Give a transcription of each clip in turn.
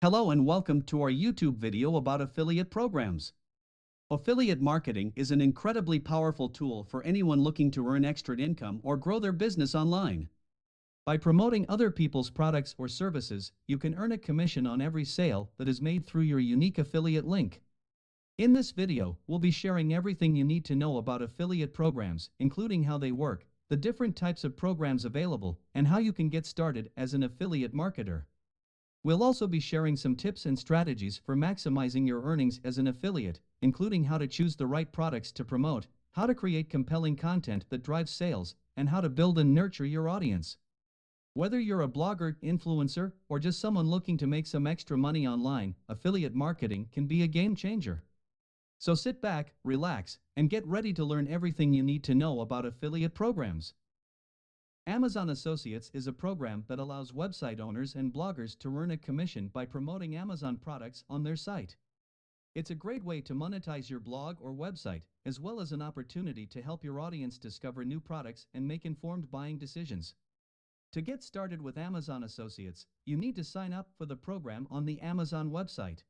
Hello and welcome to our YouTube video about affiliate programs. Affiliate marketing is an incredibly powerful tool for anyone looking to earn extra income or grow their business online. By promoting other people's products or services, you can earn a commission on every sale that is made through your unique affiliate link. In this video, we'll be sharing everything you need to know about affiliate programs, including how they work, the different types of programs available, and how you can get started as an affiliate marketer. We'll also be sharing some tips and strategies for maximizing your earnings as an affiliate, including how to choose the right products to promote, how to create compelling content that drives sales, and how to build and nurture your audience. Whether you're a blogger, influencer, or just someone looking to make some extra money online, affiliate marketing can be a game changer. So sit back, relax, and get ready to learn everything you need to know about affiliate programs. Amazon Associates is a program that allows website owners and bloggers to earn a commission by promoting Amazon products on their site. It's a great way to monetize your blog or website, as well as an opportunity to help your audience discover new products and make informed buying decisions. To get started with Amazon Associates, you need to sign up for the program on the Amazon website.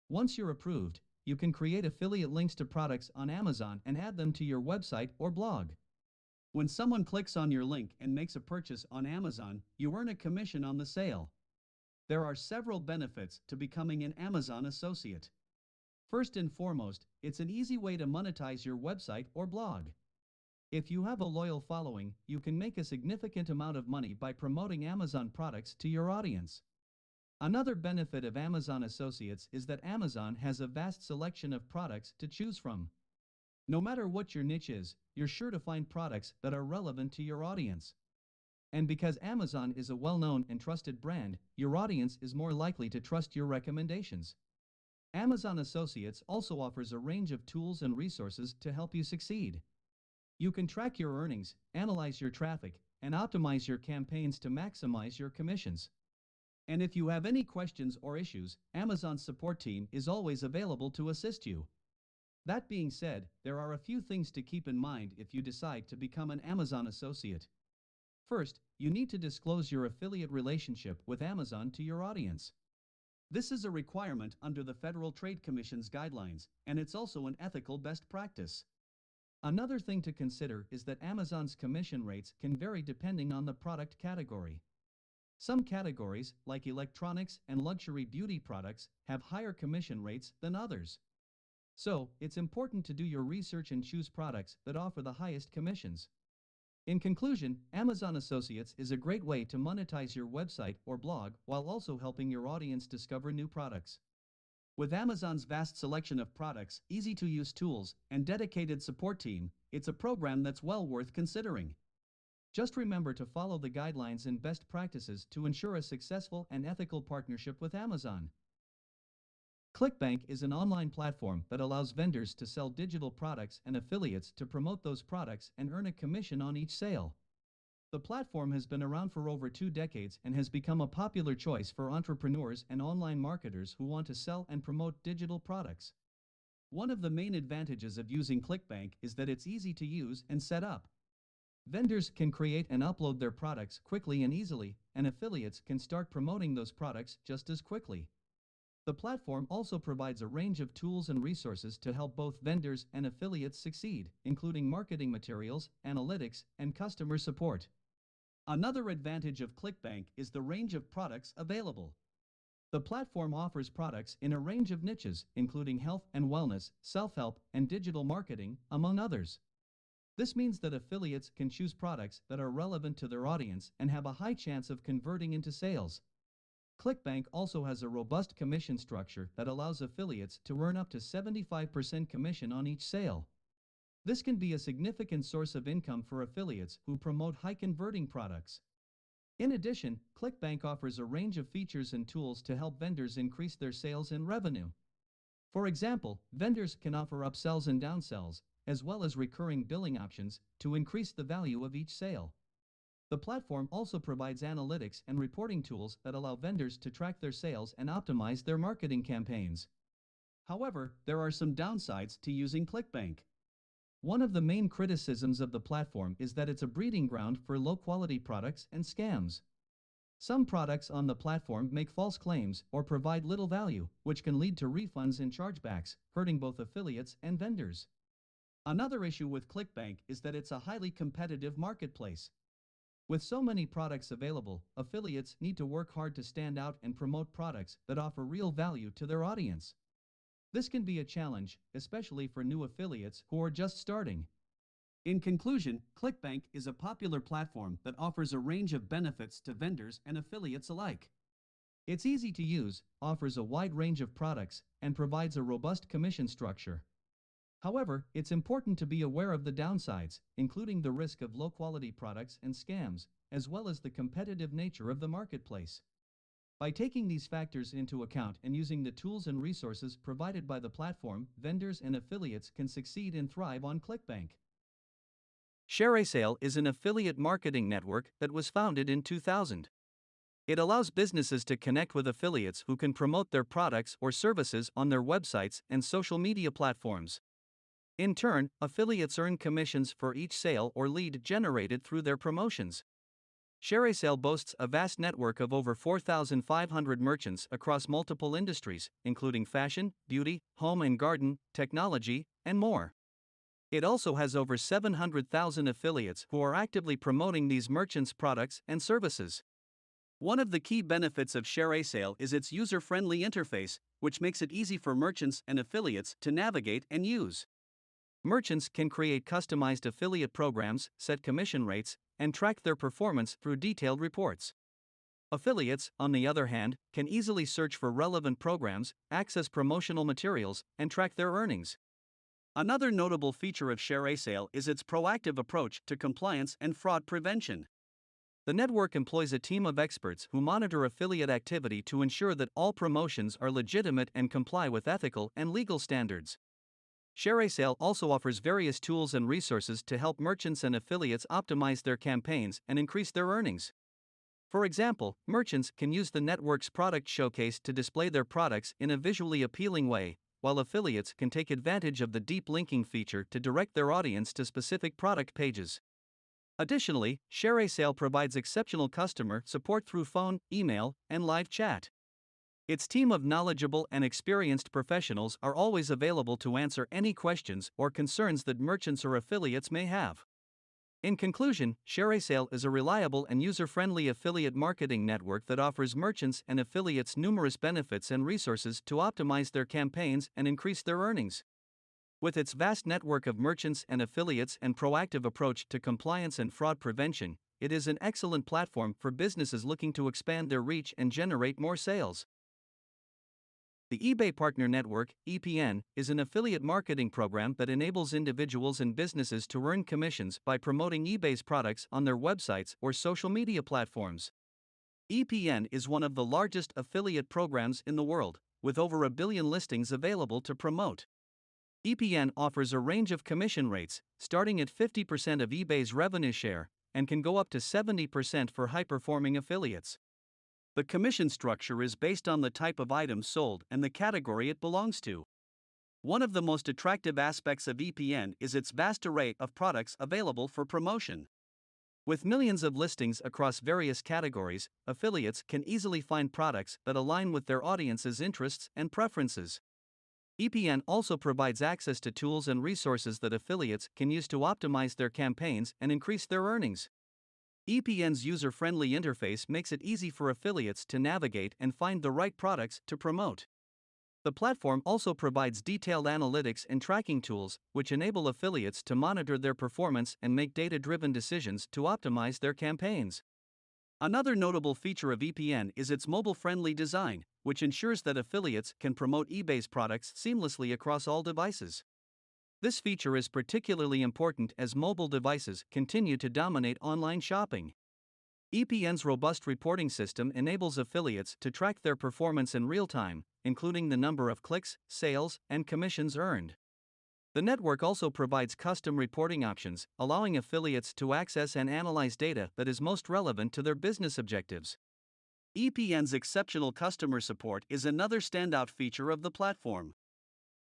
Once you're approved, you can create affiliate links to products on Amazon and add them to your website or blog. When someone clicks on your link and makes a purchase on Amazon, you earn a commission on the sale. There are several benefits to becoming an Amazon associate. First and foremost, it's an easy way to monetize your website or blog. If you have a loyal following, you can make a significant amount of money by promoting Amazon products to your audience. Another benefit of Amazon Associates is that Amazon has a vast selection of products to choose from. No matter what your niche is, you're sure to find products that are relevant to your audience. And because Amazon is a well-known and trusted brand, your audience is more likely to trust your recommendations. Amazon Associates also offers a range of tools and resources to help you succeed. You can track your earnings, analyze your traffic, and optimize your campaigns to maximize your commissions. And if you have any questions or issues, Amazon's support team is always available to assist you. That being said, there are a few things to keep in mind if you decide to become an Amazon associate. First, you need to disclose your affiliate relationship with Amazon to your audience. This is a requirement under the Federal Trade Commission's guidelines, and it's also an ethical best practice. Another thing to consider is that Amazon's commission rates can vary depending on the product category. Some categories, like electronics and luxury beauty products, have higher commission rates than others. So, it's important to do your research and choose products that offer the highest commissions. In conclusion, Amazon Associates is a great way to monetize your website or blog while also helping your audience discover new products. With Amazon's vast selection of products, easy-to-use tools, and dedicated support team, it's a program that's well worth considering. Just remember to follow the guidelines and best practices to ensure a successful and ethical partnership with Amazon. ClickBank is an online platform that allows vendors to sell digital products and affiliates to promote those products and earn a commission on each sale. The platform has been around for over 2 decades and has become a popular choice for entrepreneurs and online marketers who want to sell and promote digital products. One of the main advantages of using ClickBank is that it's easy to use and set up. Vendors can create and upload their products quickly and easily, and affiliates can start promoting those products just as quickly. The platform also provides a range of tools and resources to help both vendors and affiliates succeed, including marketing materials, analytics, and customer support. Another advantage of ClickBank is the range of products available. The platform offers products in a range of niches, including health and wellness, self-help, and digital marketing, among others. This means that affiliates can choose products that are relevant to their audience and have a high chance of converting into sales. ClickBank also has a robust commission structure that allows affiliates to earn up to 75% commission on each sale. This can be a significant source of income for affiliates who promote high-converting products. In addition, ClickBank offers a range of features and tools to help vendors increase their sales and revenue. For example, vendors can offer upsells and downsells, as well as recurring billing options, to increase the value of each sale. The platform also provides analytics and reporting tools that allow vendors to track their sales and optimize their marketing campaigns. However, there are some downsides to using ClickBank. One of the main criticisms of the platform is that it's a breeding ground for low-quality products and scams. Some products on the platform make false claims or provide little value, which can lead to refunds and chargebacks, hurting both affiliates and vendors. Another issue with ClickBank is that it's a highly competitive marketplace. With so many products available, affiliates need to work hard to stand out and promote products that offer real value to their audience. This can be a challenge, especially for new affiliates who are just starting. In conclusion, ClickBank is a popular platform that offers a range of benefits to vendors and affiliates alike. It's easy to use, offers a wide range of products, and provides a robust commission structure. However, it's important to be aware of the downsides, including the risk of low-quality products and scams, as well as the competitive nature of the marketplace. By taking these factors into account and using the tools and resources provided by the platform, vendors and affiliates can succeed and thrive on ClickBank. ShareASale is an affiliate marketing network that was founded in 2000. It allows businesses to connect with affiliates who can promote their products or services on their websites and social media platforms. In turn, affiliates earn commissions for each sale or lead generated through their promotions. ShareASale boasts a vast network of over 4,500 merchants across multiple industries, including fashion, beauty, home and garden, technology, and more. It also has over 700,000 affiliates who are actively promoting these merchants' products and services. One of the key benefits of ShareASale is its user-friendly interface, which makes it easy for merchants and affiliates to navigate and use. Merchants can create customized affiliate programs, set commission rates, and track their performance through detailed reports. Affiliates, on the other hand, can easily search for relevant programs, access promotional materials, and track their earnings. Another notable feature of ShareASale is its proactive approach to compliance and fraud prevention. The network employs a team of experts who monitor affiliate activity to ensure that all promotions are legitimate and comply with ethical and legal standards. ShareASale also offers various tools and resources to help merchants and affiliates optimize their campaigns and increase their earnings. For example, merchants can use the network's product showcase to display their products in a visually appealing way, while affiliates can take advantage of the deep linking feature to direct their audience to specific product pages. Additionally, ShareASale provides exceptional customer support through phone, email, and live chat. Its team of knowledgeable and experienced professionals are always available to answer any questions or concerns that merchants or affiliates may have. In conclusion, ShareASale is a reliable and user-friendly affiliate marketing network that offers merchants and affiliates numerous benefits and resources to optimize their campaigns and increase their earnings. With its vast network of merchants and affiliates and proactive approach to compliance and fraud prevention, it is an excellent platform for businesses looking to expand their reach and generate more sales. The eBay Partner Network, EPN, is an affiliate marketing program that enables individuals and businesses to earn commissions by promoting eBay's products on their websites or social media platforms. EPN is one of the largest affiliate programs in the world, with over 1 billion listings available to promote. EPN offers a range of commission rates, starting at 50% of eBay's revenue share, and can go up to 70% for high-performing affiliates. The commission structure is based on the type of item sold and the category it belongs to. One of the most attractive aspects of EPN is its vast array of products available for promotion. With millions of listings across various categories, affiliates can easily find products that align with their audience's interests and preferences. EPN also provides access to tools and resources that affiliates can use to optimize their campaigns and increase their earnings. EPN's user-friendly interface makes it easy for affiliates to navigate and find the right products to promote. The platform also provides detailed analytics and tracking tools, which enable affiliates to monitor their performance and make data-driven decisions to optimize their campaigns. Another notable feature of EPN is its mobile-friendly design, which ensures that affiliates can promote eBay's products seamlessly across all devices. This feature is particularly important as mobile devices continue to dominate online shopping. EPN's robust reporting system enables affiliates to track their performance in real time, including the number of clicks, sales, and commissions earned. The network also provides custom reporting options, allowing affiliates to access and analyze data that is most relevant to their business objectives. EPN's exceptional customer support is another standout feature of the platform.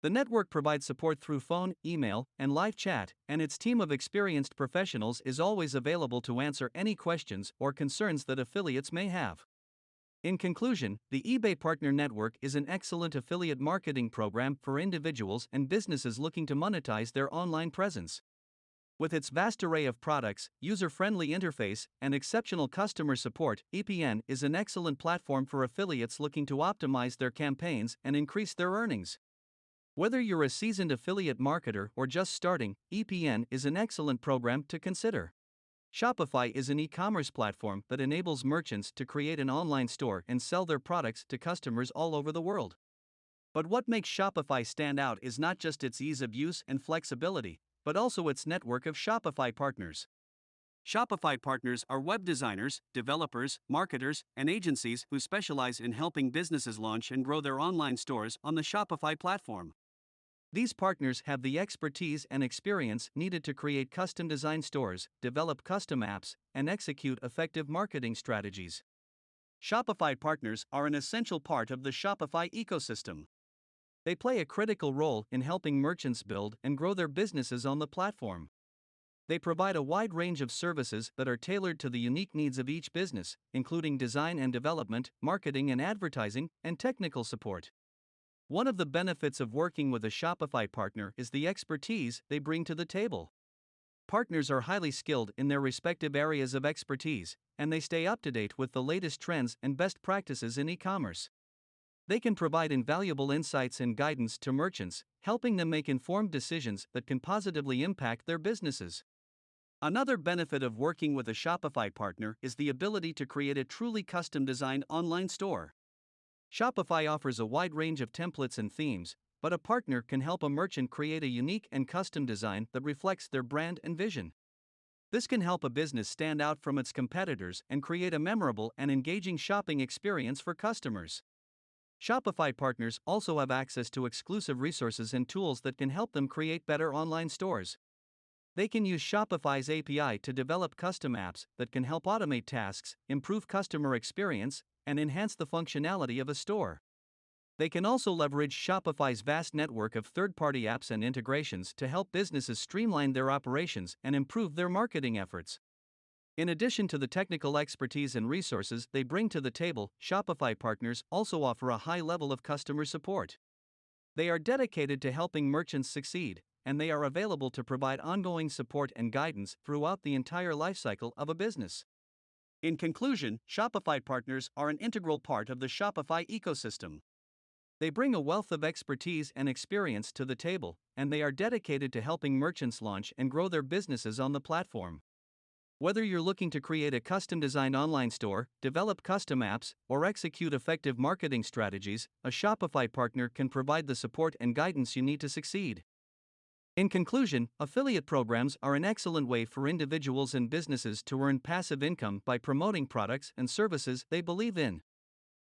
The network provides support through phone, email, and live chat, and its team of experienced professionals is always available to answer any questions or concerns that affiliates may have. In conclusion, the eBay Partner Network is an excellent affiliate marketing program for individuals and businesses looking to monetize their online presence. With its vast array of products, user-friendly interface, and exceptional customer support, EPN is an excellent platform for affiliates looking to optimize their campaigns and increase their earnings. Whether you're a seasoned affiliate marketer or just starting, EPN is an excellent program to consider. Shopify is an e-commerce platform that enables merchants to create an online store and sell their products to customers all over the world. But what makes Shopify stand out is not just its ease of use and flexibility, but also its network of Shopify partners. Shopify partners are web designers, developers, marketers, and agencies who specialize in helping businesses launch and grow their online stores on the Shopify platform. These partners have the expertise and experience needed to create custom-designed stores, develop custom apps, and execute effective marketing strategies. Shopify partners are an essential part of the Shopify ecosystem. They play a critical role in helping merchants build and grow their businesses on the platform. They provide a wide range of services that are tailored to the unique needs of each business, including design and development, marketing and advertising, and technical support. One of the benefits of working with a Shopify partner is the expertise they bring to the table. Partners are highly skilled in their respective areas of expertise, and they stay up to date with the latest trends and best practices in e-commerce. They can provide invaluable insights and guidance to merchants, helping them make informed decisions that can positively impact their businesses. Another benefit of working with a Shopify partner is the ability to create a truly custom-designed online store. Shopify offers a wide range of templates and themes, but a partner can help a merchant create a unique and custom design that reflects their brand and vision. This can help a business stand out from its competitors and create a memorable and engaging shopping experience for customers. Shopify partners also have access to exclusive resources and tools that can help them create better online stores. They can use Shopify's API to develop custom apps that can help automate tasks, improve customer experience, and enhance the functionality of a store. They can also leverage Shopify's vast network of third-party apps and integrations to help businesses streamline their operations and improve their marketing efforts. In addition to the technical expertise and resources they bring to the table, Shopify partners also offer a high level of customer support. They are dedicated to helping merchants succeed, and they are available to provide ongoing support and guidance throughout the entire lifecycle of a business. In conclusion, Shopify partners are an integral part of the Shopify ecosystem. They bring a wealth of expertise and experience to the table, and they are dedicated to helping merchants launch and grow their businesses on the platform. Whether you're looking to create a custom-designed online store, develop custom apps, or execute effective marketing strategies, a Shopify partner can provide the support and guidance you need to succeed. In conclusion, affiliate programs are an excellent way for individuals and businesses to earn passive income by promoting products and services they believe in.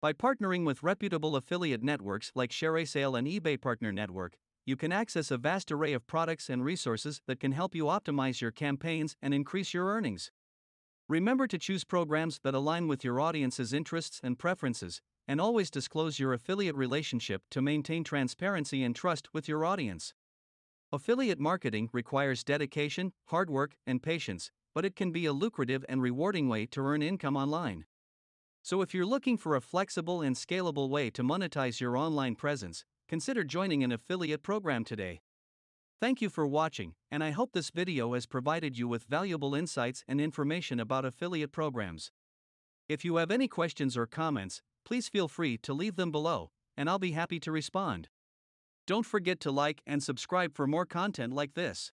By partnering with reputable affiliate networks like ShareASale and eBay Partner Network, you can access a vast array of products and resources that can help you optimize your campaigns and increase your earnings. Remember to choose programs that align with your audience's interests and preferences, and always disclose your affiliate relationship to maintain transparency and trust with your audience. Affiliate marketing requires dedication, hard work, and patience, but it can be a lucrative and rewarding way to earn income online. So if you're looking for a flexible and scalable way to monetize your online presence, consider joining an affiliate program today. Thank you for watching, and I hope this video has provided you with valuable insights and information about affiliate programs. If you have any questions or comments, please feel free to leave them below, and I'll be happy to respond. Don't forget to like and subscribe for more content like this.